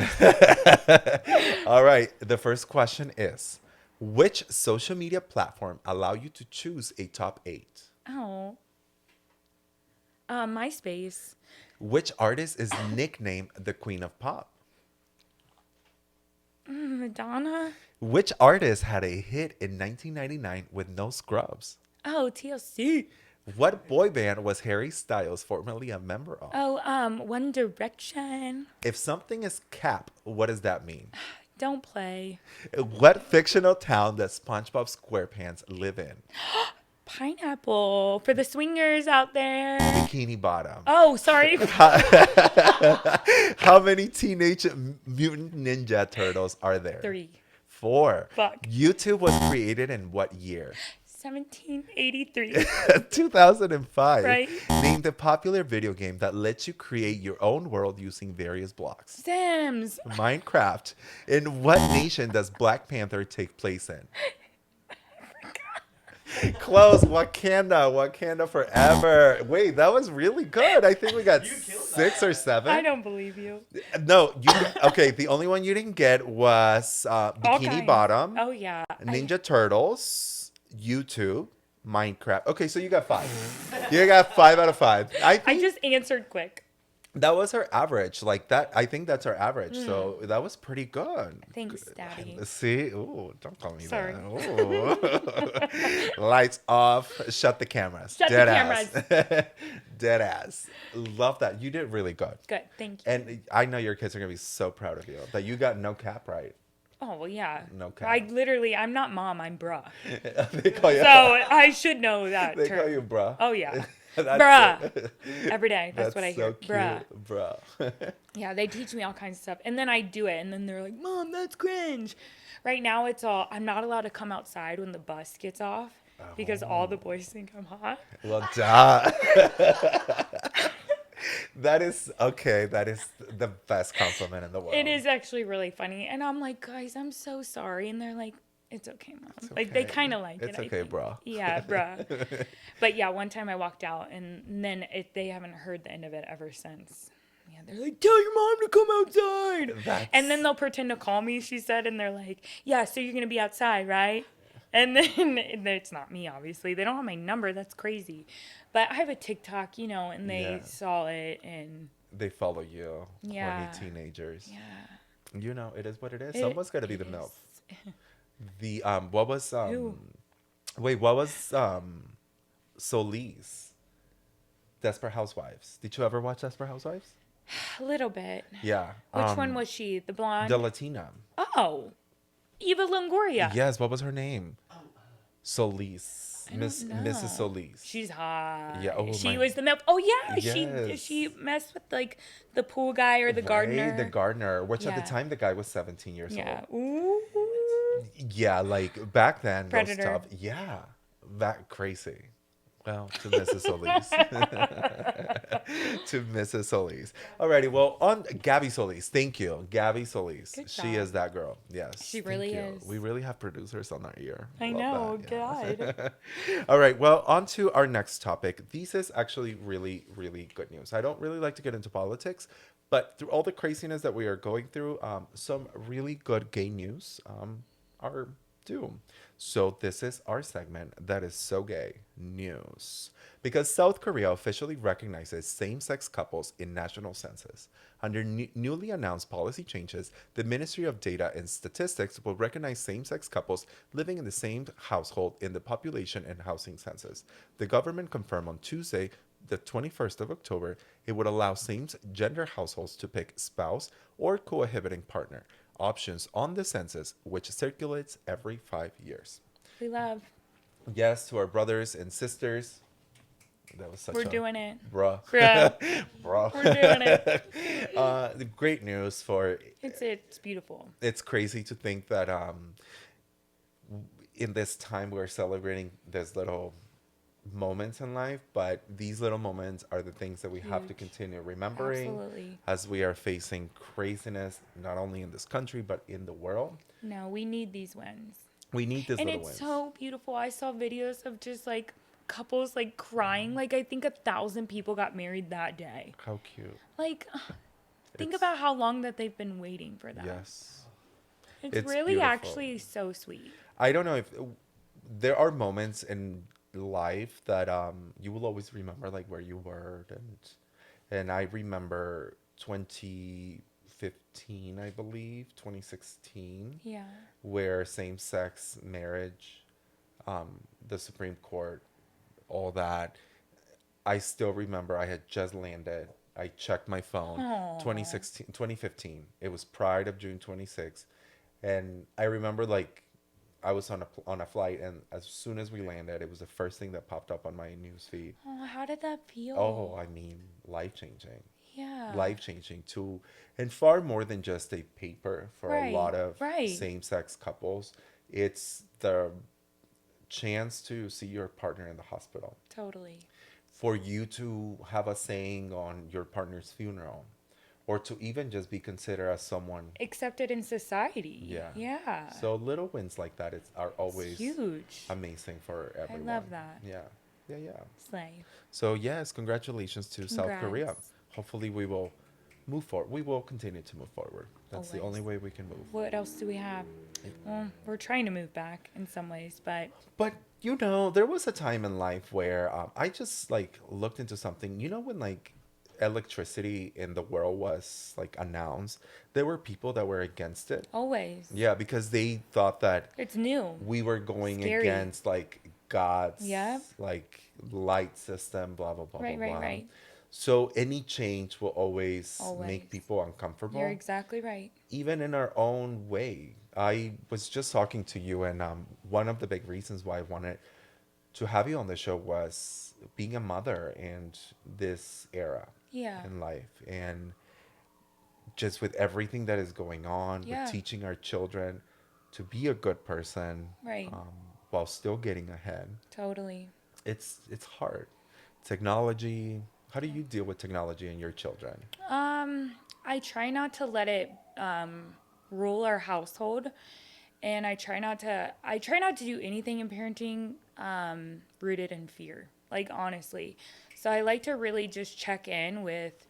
All right. The first question is, which social media platform allow you to choose a top 8? Oh. MySpace. Which artist is nicknamed the Queen of Pop? Madonna. Which artist had a hit in 1999 with No Scrubs? Oh, TLC. What boy band was Harry Styles formerly a member of? Oh, One Direction. If something is cap, what does that mean? Don't play. What fictional town does SpongeBob SquarePants live in? Pineapple for the swingers out there. Bikini Bottom. Oh, sorry. How many Teenage Mutant Ninja Turtles are there? 3. 4. Fuck. YouTube was created in what year? 1783. 2005. Right. Name the popular video game that lets you create your own world using various blocks. Sims. Minecraft. In what nation does Black Panther take place in? Close. Wakanda forever. Wait, that was really good. I think we got 6 or 7. I don't believe you. No, okay. The only one you didn't get was Bikini Bottom, Oh, yeah. Ninja Turtles, YouTube, Minecraft. Okay, so you got 5. You got 5 out of 5. I I just answered quick. that was her average. Like that, I think that's her average. So that was pretty good. Thanks, Daddy. See, ooh, don't call me Sorry. that. Ooh. Lights off. Shut the cameras. Shut the cameras. Ass. Dead ass. Love that. You did really good. Good. Thank you. And I know your kids are gonna be so proud of you that you got no cap right. Oh, well, yeah. No cap. I'm not mom. I'm bruh. They call you. So I should know that They term. call you bruh. Oh, yeah. That's Bruh. it. Every day. That's what I hear. So cute. Bruh. Bruh. Yeah, they teach me all kinds of stuff. And then I do it. And then they're like, Mom, that's cringe. Right now, it's all, I'm not allowed to come outside when the bus gets off because all the boys think I'm hot. Well, duh. That is okay. That is the best compliment in the world. It is actually really funny. And I'm like, guys, I'm so sorry. And they're like, it's okay, Mom. Like, they okay. kind of like It's it. I okay, think. bruh. Yeah, bruh. But yeah, one time I walked out and then they haven't heard the end of it ever since. Yeah, they're like, tell your mom to come outside. And then they'll pretend to call me, she said. And they're like, yeah, so you're going to be outside, right? And then it's not me, obviously. They don't have my number. That's crazy. But I have a TikTok, and they saw it and they follow you. Yeah. Horny teenagers. yeah. It is what it is. Someone's got to be it the is. MILF. The what was Who? wait, what was Solis? Desperate Housewives. Did you ever watch Desperate Housewives? A little bit. Yeah. Which one was she? The blonde? The Latina. Oh, Eva Longoria. Yes, what was her name? Solis. I don't know. Mrs. Solis. She's hot. Yeah, oh she my- was the milk. Oh yeah, Yes. she messed with like the pool guy or the gardener. The gardener, which at Yeah. the time the guy was 17 years Yeah. old. Ooh. Yeah, like back then, Predator. those stuff. Yeah, that crazy. Well, to Mrs. Solis. To Mrs. Solis. Alrighty, well, on Gabby Solis. Thank you. Gabby Solis. Good She job. is that girl. Yes. She thank really you. is. We really have producers on our ear. I Love know. that, yeah. God. All right, well, on to our next topic. This is actually really, really good news. I don't really like to get into politics, but through all the craziness that we are going through, some really good gay news are due. So this is our segment that is so gay news. Because South Korea officially recognizes same-sex couples in national census. Under newly announced policy changes, the Ministry of Data and Statistics will recognize same-sex couples living in the same household in the population and housing census. The government confirmed on Tuesday, the 21st of October, it would allow same-gender households to pick spouse or cohabiting partner options on the census, which circulates every 5 years. We love. Yes, to our brothers and sisters. That was such We're doing it. Bruh. Bruh. Bruh. We're doing it. The great news for It's beautiful. it's crazy to think that in this time we're celebrating these little moments in life, but these little moments are the things that we have to continue remembering Absolutely. as we are facing craziness not only in this country but in the world. No, we need these wins. We need this And little it's wins. so beautiful. I saw videos of just like couples like crying. Like I think 1,000 people got married that day. How cute. Like think It's- about how long that they've been waiting for that. Yes. It's it's really beautiful. actually so sweet. I don't know if there are moments in life that you will always remember, like where you were, and I remember 2015, I believe 2016, Yeah. where same-sex marriage, the Supreme Court, all that. I still remember I had just landed. I checked my phone. Aw. 2015. It was Pride of June 26th. And I remember like I was on a flight, and as soon as we landed, it was the first thing that popped up on my news feed. Oh, how did that Oh, feel? I mean, life changing, Yeah. life changing too, and far more than just a paper for a lot Right. of Right. same sex couples. It's the chance to see your partner in the hospital, Totally. for you to have a saying on your partner's funeral, or to even just be considered as someone. Accepted in society. Yeah. Yeah. So little wins like that are It's always huge. amazing for I everyone. love that. Yeah. Yeah, yeah. Slay. So yes, congratulations to South Korea. Congrats. Hopefully we will move forward. We will continue to move forward. That's the only Always. way we can move. What else do we have? Well, we're trying to move back in some ways, but But you know, there was a time in life where I just like looked into something. You know, when like electricity in the world was like announced, there were people that were against it. always. Yeah, because they thought that It's new. we were going Scary. against like God's Yep. like light system, blah blah blah blah Right, right, blah. right. So any change will always make Always. people You're uncomfortable, exactly right. even in our own way. I was just talking to you, and one of the big reasons why I wanted to have you on the show was being a mother and this era Yeah. in life, and just with everything that is going on, with Yeah. teaching our children to be a good person, Right. while still getting ahead. Totally. It's hard. Technology. How do you deal with technology and your children? I try not to let it rule our household, and I try not to do anything in parenting rooted in fear. Like honestly. So I like to really just check in with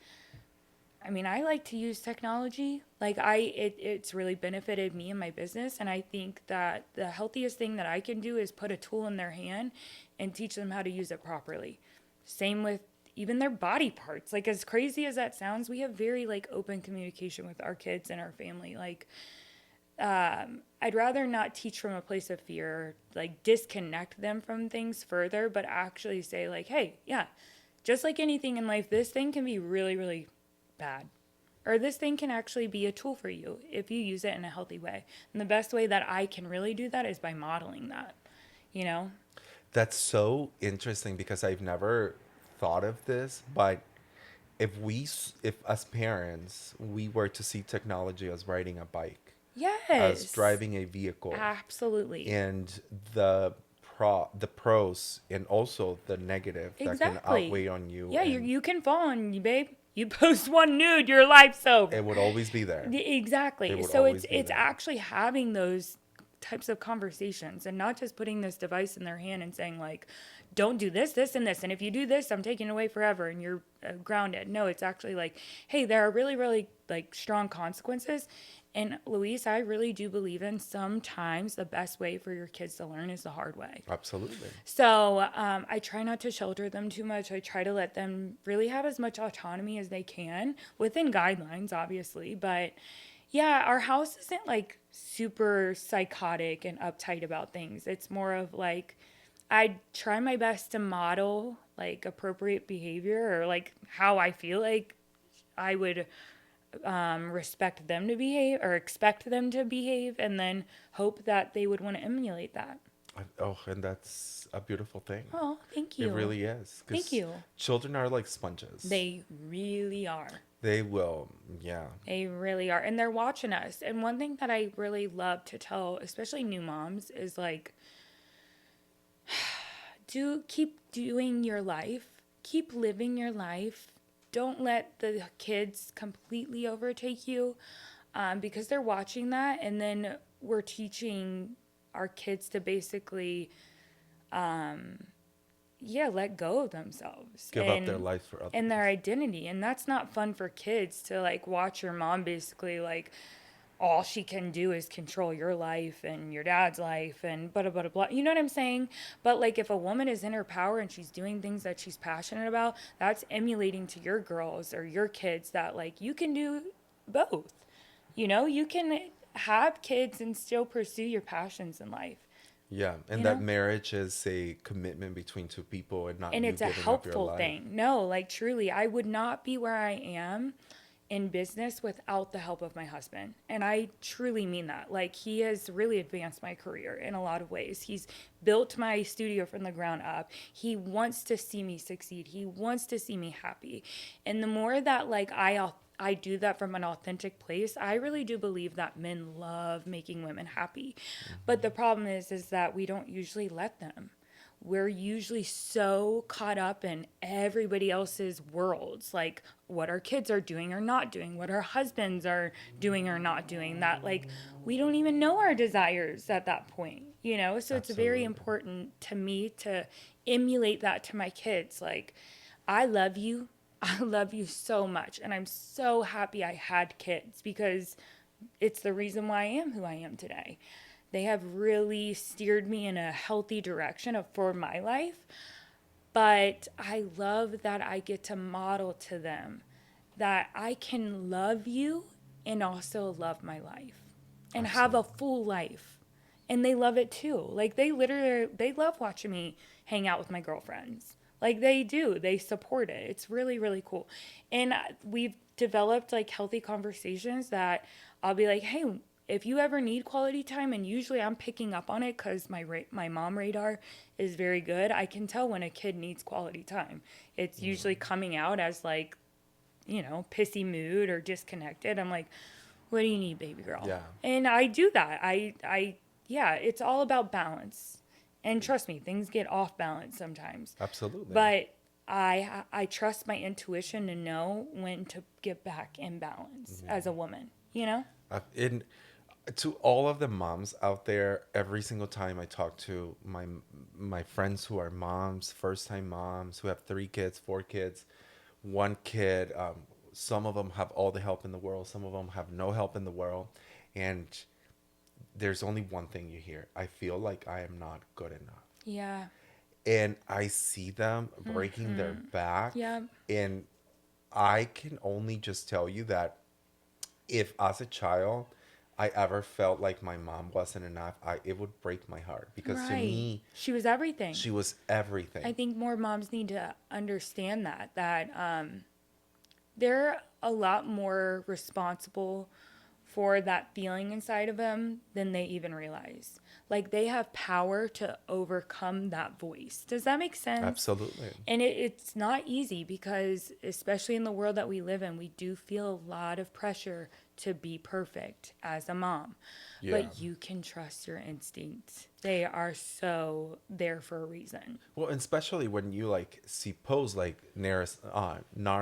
I mean, I like to use technology. Like it's really benefited me and my business, and I think that the healthiest thing that I can do is put a tool in their hand and teach them how to use it properly. Same with even their body parts. Like as crazy as that sounds, we have very like open communication with our kids and our family. Like I'd rather not teach from a place of fear, like disconnect them from things further, but actually say like, "Hey, yeah, just like anything in life, this thing can be really, really bad. Or this thing can actually be a tool for you if you use it in a healthy way." And the best way that I can really do that is by modeling that, you know? That's so interesting because I've never thought of this, but if as parents we were to see technology as riding a bike, as Yes, driving a vehicle, absolutely. and the pros and also the negative that can Exactly. outweigh on you, Yeah, and you can fall on you, babe. You post one nude, your life's it over. would always be there. It Exactly. would So always be it's there. actually having those types of conversations and not just putting this device in their hand and saying like, don't do this, this, and this, and if you do this, I'm taking it away forever and you're grounded. No, it's actually like, hey, there are really, really like strong consequences. And Luis, I really do believe in sometimes the best way for your kids to learn is the hard way. Absolutely. So I try not to shelter them too much. I try to let them really have as much autonomy as they can within guidelines, obviously. But yeah, our house isn't like super psychotic and uptight about things. It's more of like I try my best to model like appropriate behavior or like how I feel like I would respect them to behave or expect them to behave, and then hope that they would want to emulate that. Oh, and that's a beautiful thing. Oh, thank It you. really is, Thank because you. children are like sponges. They really are. They will, yeah. They really are. And they're watching us. And one thing that I really love to tell, especially new moms, is like, do keep doing your life, keep living your life. Don't let the kids completely overtake you, because they're watching that. And then we're teaching our kids to basically, yeah, let go of themselves Give up their lives for and others. their identity. And that's not fun for kids to like watch your mom basically like all she can do is control your life and your dad's life and blah, blah, blah, blah. You know what I'm saying? But like if a woman is in her power and she's doing things that she's passionate about, that's emulating to your girls or your kids that like you can do both. You know, you can have kids and still pursue your passions in life, Yeah, and you that know? marriage is a commitment between two people and not And you it's a giving up your helpful life. thing. No, like truly, I would not be where I am in business without the help of my husband. And I truly mean that. Like, he has really advanced my career in a lot of ways. He's built my studio from the ground up. He wants to see me succeed. He wants to see me happy. And the more that like I do that from an authentic place, I really do believe that men love making women happy. But the problem is that we don't usually let them. We're usually so caught up in everybody else's worlds, like what our kids are doing or not doing, what our husbands are doing or not doing, that like we don't even know our desires at that point, you know? So it's very important to me to emulate that to my kids. Like, I love you. I love you so much. And I'm so happy I had kids because it's the reason why I am who I am today. They have really steered me in a healthy direction for my life. But I love that I get to model to them that I can love you and also love my life and have a full life. And they love it too. Like, they love watching me hang out with my girlfriends. Like, they do. They support it. It's really, really cool. And we've developed like healthy conversations that I'll be like, hey, if you ever need quality time, and usually I'm picking up on it because my mom radar is very good. I can tell when a kid needs quality time. It's usually coming out as like, you know, pissy mood or disconnected. I'm like, what do you need, baby girl? Yeah. And I do that. Yeah, it's all about balance. And trust me, things get off balance sometimes. Absolutely. But I trust my intuition to know when to get back in balance as a woman, you know? To all of the moms out there, every single time I talk to my friends who are moms, first-time moms, who have 3 kids, 4 kids, 1 kid, some of them have all the help in the world, some of them have no help in the world, and there's only one thing you hear: I feel like I am not good enough. Yeah. And I see them breaking their back. Yeah. And I can only just tell you that if as a child I ever felt like my mom wasn't enough, it would break my heart, because to me, she was everything. she was everything. I think more moms need to understand that they're a lot more responsible for that feeling inside of them than they even realize. Like, they have power to overcome that voice. Does that make sense? Absolutely. And it's not easy because, especially in the world that we live in, we do feel a lot of pressure to be perfect as a mom. Yeah. But you can trust your instincts. They are so there for a reason. Well, and especially when you like see posts like Nara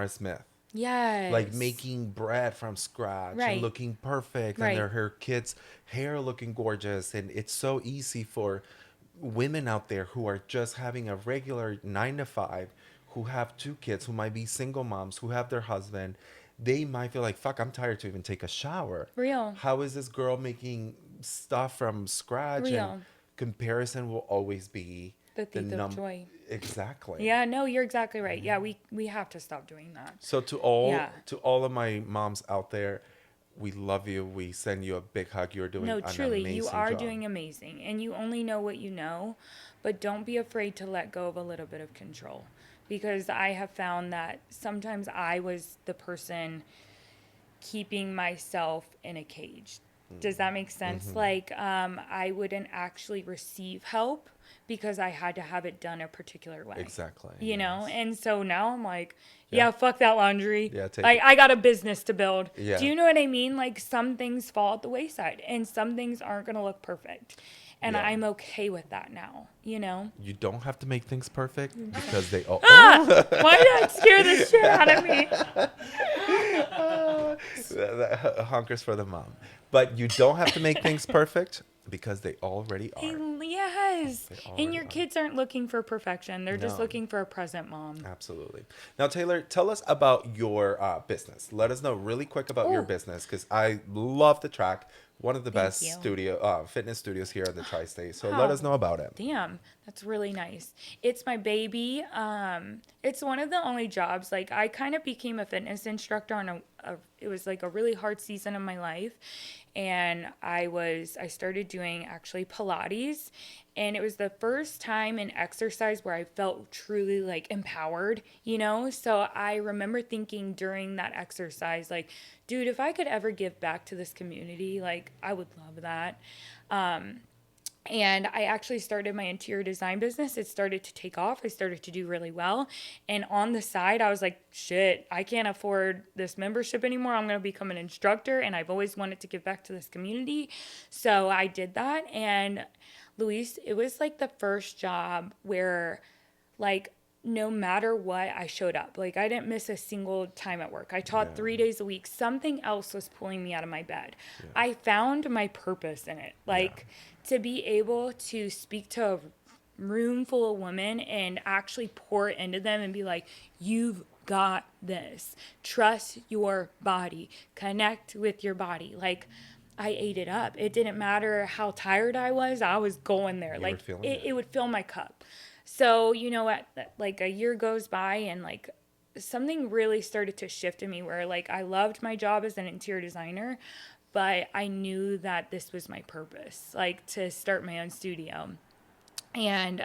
Smith. Yes. Like making bread from scratch and looking perfect, and her kids' hair looking gorgeous. And it's so easy for women out there who are just having a regular 9 to 5, who have 2 kids, who might be single moms, who have their husband. They might feel like, fuck, I'm tired to even take a shower. Real. How is this girl making stuff from scratch? Real. And comparison will always be The thief of joy. Exactly. Yeah, no, you're exactly right. Yeah, we have to stop doing that. So to all of my moms out there, we love you. We send you a big hug. You're doing an truly, amazing you are job. doing amazing, and you only know what you know, but don't be afraid to let go of a little bit of control, because I have found that sometimes I was the person keeping myself in a cage. Does that make sense? Mm-hmm. Like, I wouldn't actually receive help because I had to have it done a particular way. Exactly. You know? Yes. And so now I'm like, yeah, fuck that laundry. Yeah, take like, it. I got a business to build. Yeah. Do you know what I mean? Like, some things fall at the wayside and some things aren't going to look perfect. And I'm okay with that now, you know? You don't have to make things perfect, because they all... Why did that scare the shit out of me? that hunkers for the mom. But you don't have to make things perfect, because they already are. Yes. And your are. kids aren't looking for perfection. They're just No. looking for a present mom. Absolutely. Now, Taylor, tell us about your business. Let us know really quick about your business, because I love the track. One of the best you. fitness studios here in the tri-state. So Wow. let us know about it. Damn, that's really nice. It's my baby. It's one of the only jobs. Like, I kind of became a fitness instructor on it was like a really hard season of my life, and I started doing actually Pilates, and it was the first time in exercise where I felt truly like empowered, you know? So I remember thinking during that exercise, like, dude, if I could ever give back to this community, like, I would love that. And I actually started my interior design business. It started to take off. I started to do really well. And on the side, I was like, shit, I can't afford this membership anymore. I'm going to become an instructor. And I've always wanted to give back to this community. So I did that. And Luis, it was like the first job where, like, no matter what, I showed up. Like, I didn't miss a single time at work. I taught 3 days a week. Something else was pulling me out of my bed. I found my purpose in it. Like, to be able to speak to a room full of women and actually pour into them and be like, you've got this. Trust your body. Connect with your body. Like, I ate it up. It didn't matter how tired I was going there. You were Like, feeling it would fill my cup. So, you know what, like a year goes by and like something really started to shift in me where like I loved my job as an interior designer, but I knew that this was my purpose, like to start my own studio. And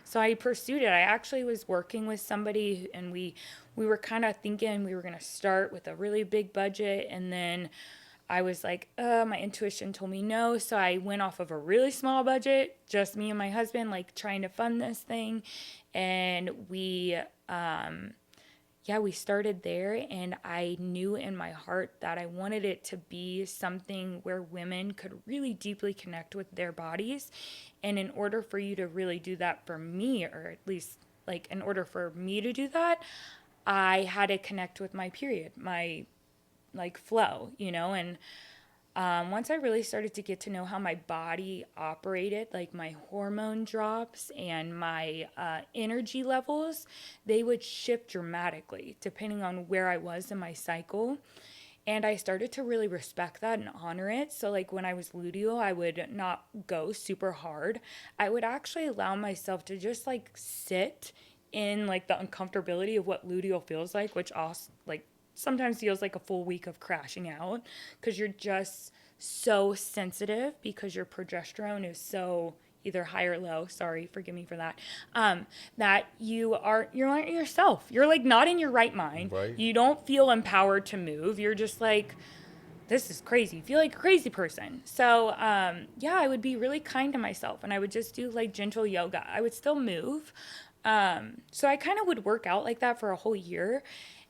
so I pursued it. I actually was working with somebody and we were kind of thinking we were going to start with a really big budget, and then I was like, my intuition told me no. So I went off of a really small budget, just me and my husband, like trying to fund this thing. And we started there. And I knew in my heart that I wanted it to be something where women could really deeply connect with their bodies. And in order for you to really do that for me, or at least like in order for me to do that, I had to connect with my period, my like flow, you know. And once I really started to get to know how my body operated, like my hormone drops and my energy levels, they would shift dramatically depending on where I was in my cycle. And I started to really respect that and honor it. So like when I was luteal, I would not go super hard. I would actually allow myself to just like sit in like the uncomfortability of what luteal feels like, which also like sometimes feels like a full week of crashing out because you're just so sensitive because your progesterone is so either high or low. Sorry, forgive me for that. That you're not yourself. You're like not in your right mind. Right. You don't feel empowered to move. You're just like, this is crazy. You feel like a crazy person. So I would be really kind to myself and I would just do like gentle yoga. I would still move. So I kind of would work out like that for a whole year.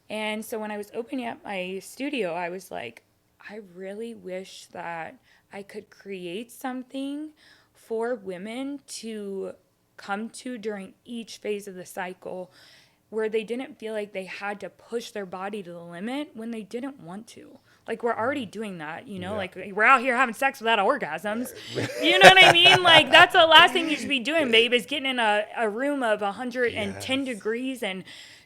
And so when I was opening up my studio, I was like, I really wish that I could create something for women to come to during each phase of the cycle where they didn't feel like they had to push their body to the limit when they didn't want to. Like, we're already doing that, you know? Like, we're out here having sex without orgasms. You know what I mean? Like, that's the last thing you should be doing, babe, is getting in a room of 110 degrees and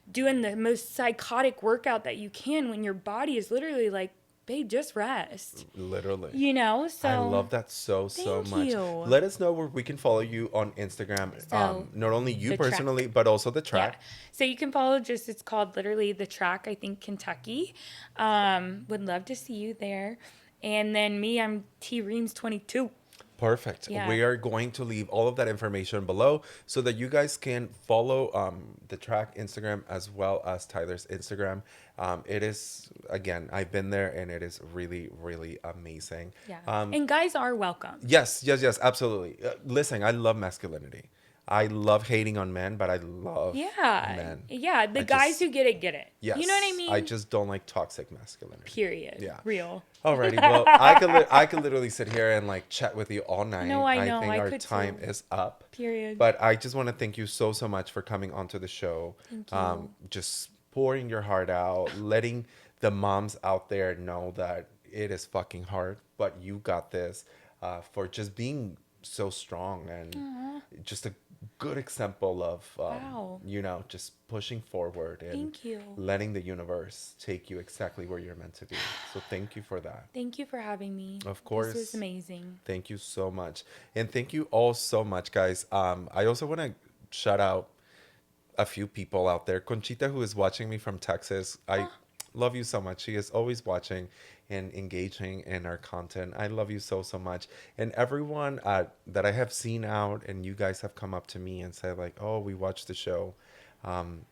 doing the most psychotic workout that you can when your body is literally like, babe, just rest. Literally. You know? So I love that so thank much. you. Let us know where we can follow you on Instagram. So, Not only you The personally, Track. but also the track. Yeah. So you can follow it's called literally The Track, I think, Kentucky. Would love to see you there. And then me, I'm T Reams 22. Perfect. Yeah. We are going to leave all of that information below so that you guys can follow the track Instagram as well as Tyler's Instagram. It is, again, I've been there and it is really, really amazing. Yeah. And guys are welcome. Yes, absolutely. Listen, I love masculinity. I love hating on men, but I love men. Yeah. The guys who get it, get it. Yes. You know what I mean? I just don't like toxic masculinity. Period. Yeah. Real. Alrighty, well, I could literally sit here and like chat with you all night. No, I know. think I our could time too. is up. Period. But I just want to thank you so much for coming onto the show. Thank you. Just pouring your heart out, letting the moms out there know that it is fucking hard, but you got this. For just being so strong and just a good example of Wow. just pushing forward and Thank you. letting the universe take you exactly where you're meant to be. So thank you for that. Thank you for having me. Of course. This was amazing. Thank you so much. And thank you all so much, guys. I also want to shout out a few people out there. Conchita, who is watching me from Texas. love you so much. She is always watching and engaging in our content. I love you so, so much. And everyone that I have seen out and you guys have come up to me and said, like, oh, we watched the show.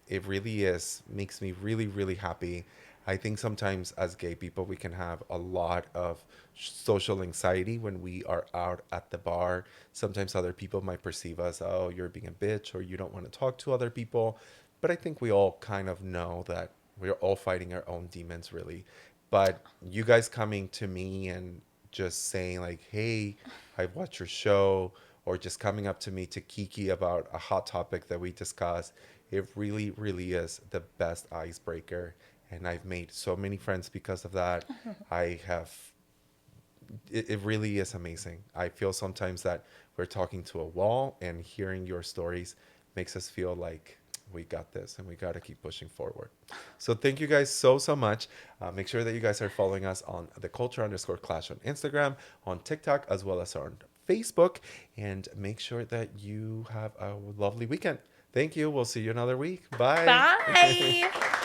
It really makes me really, really happy. I think sometimes as gay people, we can have a lot of social anxiety when we are out at the bar. Sometimes other people might perceive us, oh, you're being a bitch or you don't want to talk to other people. But I think we all kind of know that we're all fighting our own demons, really. But you guys coming to me and just saying, like, hey, I watched your show, or just coming up to me to kiki about a hot topic that we discussed, it really, really is the best icebreaker. And I've made so many friends because of that. I have it really is amazing. I feel sometimes that we're talking to a wall, and hearing your stories makes us feel like we got this and we got to keep pushing forward. So thank you guys so, so much. Make sure that you guys are following us on the culture_clash on Instagram, on TikTok, as well as on Facebook. And make sure that you have a lovely weekend. Thank you. We'll see you another week. Bye. Bye.